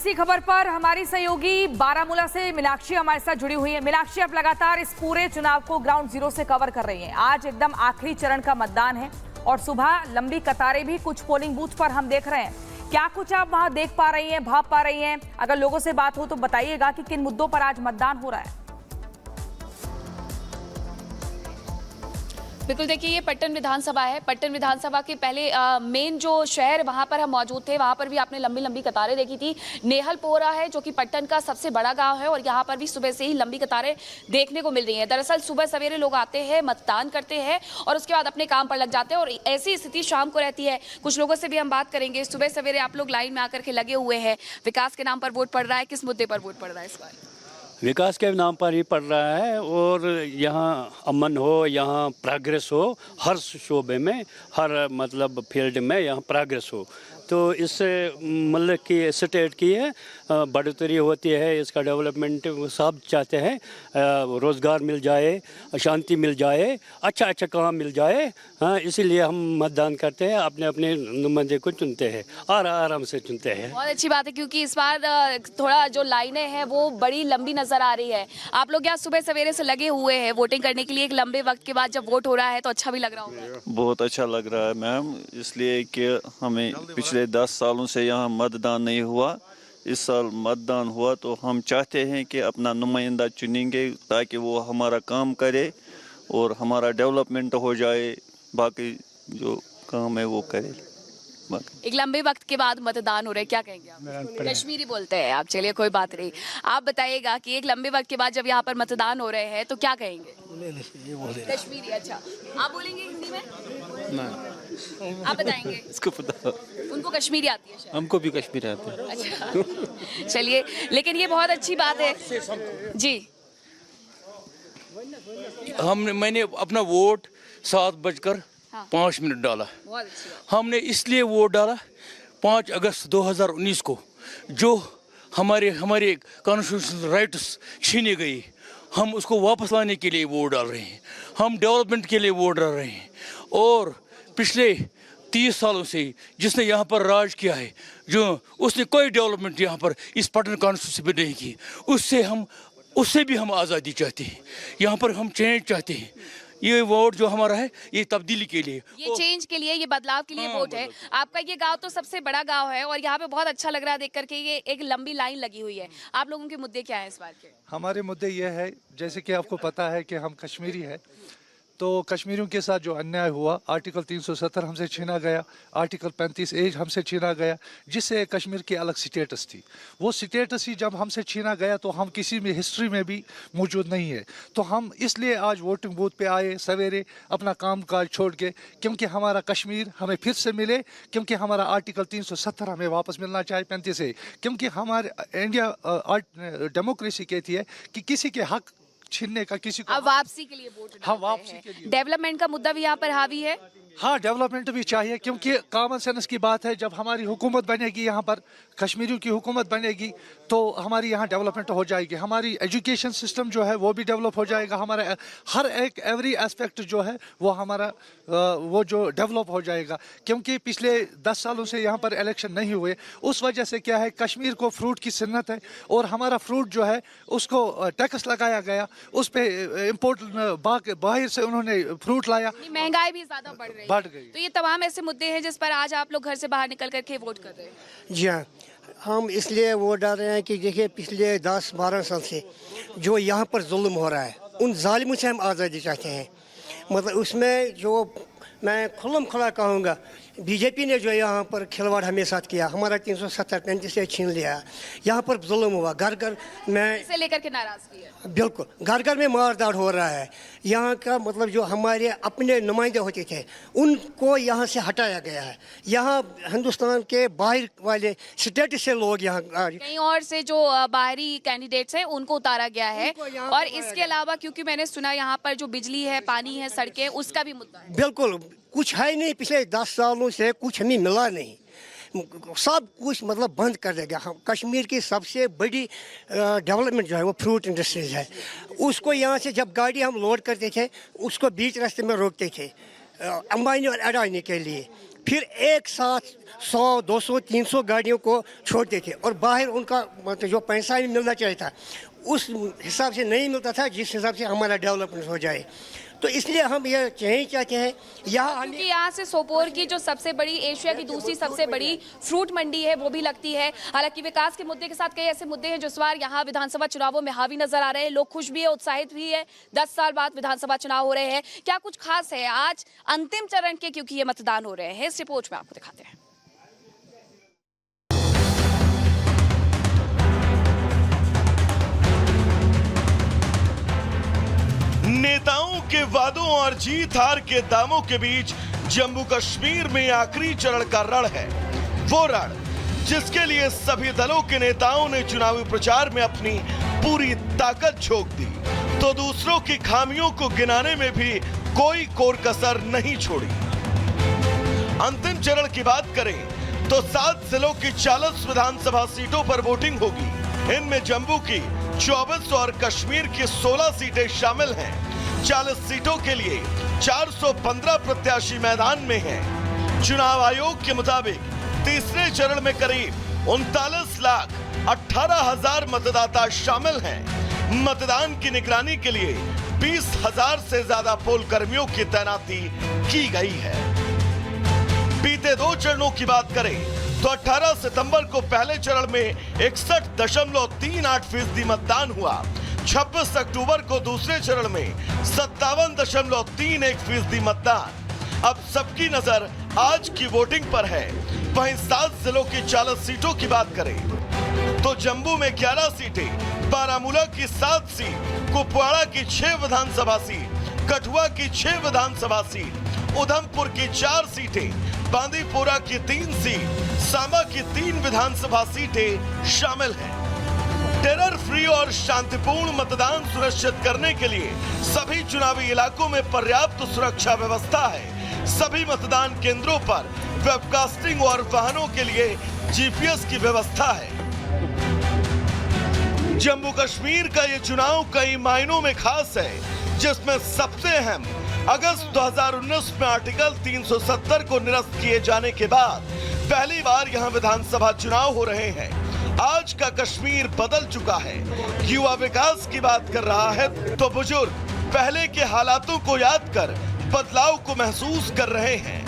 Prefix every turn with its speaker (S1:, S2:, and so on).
S1: इसी खबर पर हमारी सहयोगी बारामूला से मीनाक्षी हमारे साथ जुड़ी हुई है। मीनाक्षी, अब लगातार इस पूरे चुनाव को ग्राउंड जीरो से कवर कर रही हैं। आज एकदम आखिरी चरण का मतदान है और सुबह लंबी कतारें भी कुछ पोलिंग बूथ पर हम देख रहे हैं। क्या कुछ आप वहां देख पा रही हैं, भाप पा रही हैं? अगर लोगों से बात हो तो बताइएगा कि किन मुद्दों पर आज मतदान हो रहा है।
S2: बिल्कुल, देखिए ये पट्टन विधानसभा है। पट्टन विधानसभा के पहले मेन जो शहर वहाँ पर हम मौजूद थे, वहाँ पर भी आपने लंबी लंबी कतारें देखी थी। नेहलपोरा है जो कि पट्टन का सबसे बड़ा गांव है और यहाँ पर भी सुबह से ही लंबी कतारें देखने को मिल रही हैं। दरअसल सुबह सवेरे लोग आते हैं, मतदान करते हैं और उसके बाद अपने काम पर लग जाते हैं और ऐसी स्थिति शाम को रहती है। कुछ लोगों से भी हम बात करेंगे। सुबह सवेरे आप लोग लाइन में आकर के लगे हुए हैं, विकास के नाम पर वोट पड़ रहा है, किस मुद्दे पर वोट पड़ रहा है इस बार?
S3: विकास के नाम पर ही पड़ रहा है और यहाँ अमन हो, यहाँ प्रोग्रेस हो, हर शोबे में, हर मतलब फील्ड में यहाँ प्रोग्रेस हो। तो इससे मतलब कि स्टेट की है बढ़ोतरी होती है, इसका डेवलपमेंट सब चाहते हैं। रोज़गार मिल जाए, शांति मिल जाए, अच्छा अच्छा काम मिल जाए। हाँ, इसीलिए हम मतदान करते हैं, अपने अपने नुमाइंदे को चुनते हैं और आराम से चुनते हैं।
S2: बहुत अच्छी बात है क्योंकि इस बार थोड़ा जो लाइनें हैं वो बड़ी लंबी नजर आ रही है। आप लोग यहाँ सुबह सवेरे से लगे हुए हैं वोटिंग करने के लिए। एक लंबे वक्त के बाद जब वोट हो रहा है तो अच्छा भी लग रहा होगा।
S4: बहुत अच्छा लग रहा है मैम, इसलिए कि हमें पिछले 10 सालों से यहाँ मतदान नहीं हुआ। इस साल मतदान हुआ तो हम चाहते हैं कि अपना नुमाइंदा चुनेंगे ताकि वो हमारा काम करे और हमारा डेवलपमेंट हो जाए, बाकी जो काम है वो करे।
S2: एक लंबे वक्त के बाद मतदान हो रहा है, क्या कहेंगे आप? कश्मीरी बोलते हैं आप, चलिए कोई बात नहीं। आप बताइएगा कि एक लंबे वक्त के बाद जब यहाँ पर मतदान हो रहे हैं तो क्या कहेंगे? कश्मीरी। अच्छा, आप बोलेंगे हिंदी में? आप बताएंगे?
S5: इसको पता,
S2: उनको कश्मीरी आती है शायद।
S5: हमको भी कश्मीरी आती है।
S2: अच्छा चलिए, लेकिन ये बहुत अच्छी बात है जी।
S5: मैंने अपना वोट 7:05 डाला। हमने इसलिए वोट डाला 5 अगस्त 2019 को, जो हमारे कॉन्स्टिट्यूशनल राइट्स छीने गई, हम उसको वापस लाने के लिए वोट डाल रहे हैं। हम डेवलपमेंट के लिए वोट डाल रहे हैं और पिछले 30 सालों से जिसने यहाँ पर राज किया है, जो उसने कोई डेवलपमेंट यहाँ पर इस पटना कॉन्स्टिट्यूंसी में नहीं की, उससे भी हम आज़ादी चाहते हैं। यहाँ पर हम चेंज चाहते हैं। ये वोट जो हमारा है ये तब्दीली के लिए,
S2: ये चेंज के लिए, ये बदलाव के लिए वोट है। आपका ये गांव तो सबसे बड़ा गांव है और यहाँ पे बहुत अच्छा लग रहा है देख करके। ये एक लंबी लाइन लगी हुई है। आप लोगों के मुद्दे क्या हैं इस बार के?
S6: हमारे मुद्दे ये है, जैसे कि आपको पता है कि हम कश्मीरी है, तो कश्मीरियों के साथ जो अन्याय हुआ, आर्टिकल 370 हमसे छीना गया, आर्टिकल 35A हमसे छीना गया, जिससे कश्मीर की अलग स्टेटस थी। वो स्टेटस ही जब हमसे छीना गया तो हम किसी में हिस्ट्री में भी मौजूद नहीं है। तो हम इसलिए आज वोटिंग बूथ पे आए सवेरे अपना काम काज छोड़ के, क्योंकि हमारा कश्मीर हमें फिर से मिले, क्योंकि हमारा आर्टिकल 370 हमें वापस मिलना चाहिए 35A, क्योंकि हमारे इंडिया डेमोक्रेसी कहती है कि किसी के हक छीनने का किसी को,
S2: अब वापसी के लिए वोट।
S6: हाँ, वापसी के लिए।
S2: डेवलपमेंट का मुद्दा भी यहाँ पर हावी है।
S6: हाँ, डेवलपमेंट भी चाहिए, क्योंकि कॉमन सेंस की बात है। जब हमारी हुकूमत बनेगी, यहाँ पर कश्मीरियों की हुकूमत बनेगी, तो हमारी यहाँ डेवलपमेंट हो जाएगी। हमारी एजुकेशन सिस्टम जो है वो भी डेवलप हो जाएगा। हमारा हर एक एवरी एस्पेक्ट जो है वो हमारा वो जो डेवलप हो जाएगा। क्योंकि पिछले 10 सालों से यहाँ पर इलेक्शन नहीं हुए, उस वजह से क्या है, कश्मीर को फ्रूट की सन्नत है और हमारा फ्रूट जो है उसको टैक्स लगाया गया, उस पर इम्पोर्ट बाहर से उन्होंने फ्रूट लाया,
S2: महंगाई भी ज्यादा बढ़ गई। तो ये तमाम ऐसे मुद्दे हैं जिस पर आज आप लोग घर से बाहर निकल करके वोट कर रहे हैं।
S7: जी हाँ, हम इसलिए वोट डाल रहे हैं कि देखिए पिछले 10-12 साल से जो यहाँ पर जुल्म हो रहा है, उन जालिमों से हम आज़ादी चाहते हैं। मतलब उसमें जो मैं खुल्लम खुला कहूँगा, बीजेपी ने जो यहाँ पर खिलवाड़ हमें साथ किया, हमारा 370-35 से छीन लिया। यहाँ पर जुल्म हुआ, घर घर में
S2: इसे लेकर के नाराजगी है।
S7: बिल्कुल, घर घर में मारदार हो रहा है। यहाँ का मतलब जो हमारे अपने नुमाइंदे होते थे उनको यहाँ से हटाया गया है। यहाँ हिंदुस्तान के बाहर वाले स्टेट से लोग यहाँ
S2: कहीं और से जो बाहरी कैंडिडेट्स हैं उनको उतारा गया है। और इसके अलावा क्योंकि मैंने सुना यहाँ पर जो बिजली है, पानी है, सड़कें, उसका भी मुद्दा है।
S7: बिल्कुल कुछ है नहीं, पिछले 10 सालों से कुछ हमें मिला नहीं, सब कुछ मतलब बंद कर देगा। हम कश्मीर की सबसे बड़ी डेवलपमेंट जो है वो फ्रूट इंडस्ट्रीज है। उसको यहाँ से जब गाड़ी हम लोड करते थे उसको बीच रास्ते में रोकते थे अंबानी और अडानी के लिए। फिर एक साथ 100, 200, 300 गाड़ियों को छोड़ते थे और बाहर उनका मतलब जो पैसा भी मिलना चाहिए था उस हिसाब से नहीं मिलता था जिस हिसाब से हमारा डेवलपमेंट हो जाए। तो इसलिए हम ये चाहते हैं
S2: क्योंकि यहाँ से सोपोर की जो सबसे बड़ी, एशिया की दूसरी सबसे बड़ी फ्रूट मंडी है वो भी लगती है। हालांकि विकास के मुद्दे के साथ कई ऐसे मुद्दे हैं जो इस बार यहाँ विधानसभा चुनावों में हावी नजर आ रहे हैं। लोग खुश भी है, उत्साहित भी है। 10 साल बाद विधानसभा चुनाव हो रहे हैं, क्या कुछ खास है आज अंतिम चरण के, क्योंकि ये मतदान हो रहे हैं। इस रिपोर्ट में आपको दिखाते हैं।
S8: नेताओं के वादों और जीत हार के दामों के बीच जम्मू कश्मीर में आखिरी चरण का रण है। वो रण जिसके लिए सभी दलों के नेताओं ने चुनावी प्रचार में अपनी पूरी ताकत झोंक दी, तो दूसरों की खामियों को गिनाने में भी कोई कोर कसर नहीं छोड़ी। अंतिम चरण की बात करें तो 7 जिलों की 40 विधानसभा सीटों पर वोटिंग होगी। इनमें जम्मू की 24 और कश्मीर की 16 सीटें शामिल हैं। 40 सीटों के लिए 415 प्रत्याशी मैदान में हैं। चुनाव आयोग के मुताबिक तीसरे चरण में करीब 39,18,000 मतदाता शामिल हैं। मतदान की निगरानी के लिए 20,000 से ज्यादा पोल कर्मियों की तैनाती की गई है। बीते 2 चरणों की बात करें तो 18 सितंबर को पहले चरण में 61.38% मतदान हुआ। 26 अक्टूबर को दूसरे चरण में 57.31% मतदान। अब सबकी नजर आज की वोटिंग पर है। वहीं 7 जिलों की 40 सीटों की बात करें तो जम्मू में 11 सीटें, बारामूला की 7 सीट, कुपवाड़ा की 6 विधानसभा सीट, कठुआ की 6 विधानसभा सीट, उधमपुर की 4 सीटें, बांदीपोरा की 3 सीट, सांबा की 3 विधानसभा सीटें शामिल हैं। टेरर फ्री और शांतिपूर्ण मतदान सुनिश्चित करने के लिए सभी चुनावी इलाकों में पर्याप्त सुरक्षा व्यवस्था है। सभी मतदान केंद्रों पर वेबकास्टिंग और वाहनों के लिए जीपीएस की व्यवस्था है। जम्मू कश्मीर का ये चुनाव कई मायनों में खास है, जिसमें सबसे अहम अगस्त 2019 में आर्टिकल 370 को निरस्त किए जाने के बाद पहली बार यहां विधानसभा चुनाव हो रहे हैं। आज का कश्मीर बदल चुका है। युवा विकास की बात कर रहा है तो बुजुर्ग पहले के हालातों को याद कर बदलाव को महसूस कर रहे हैं।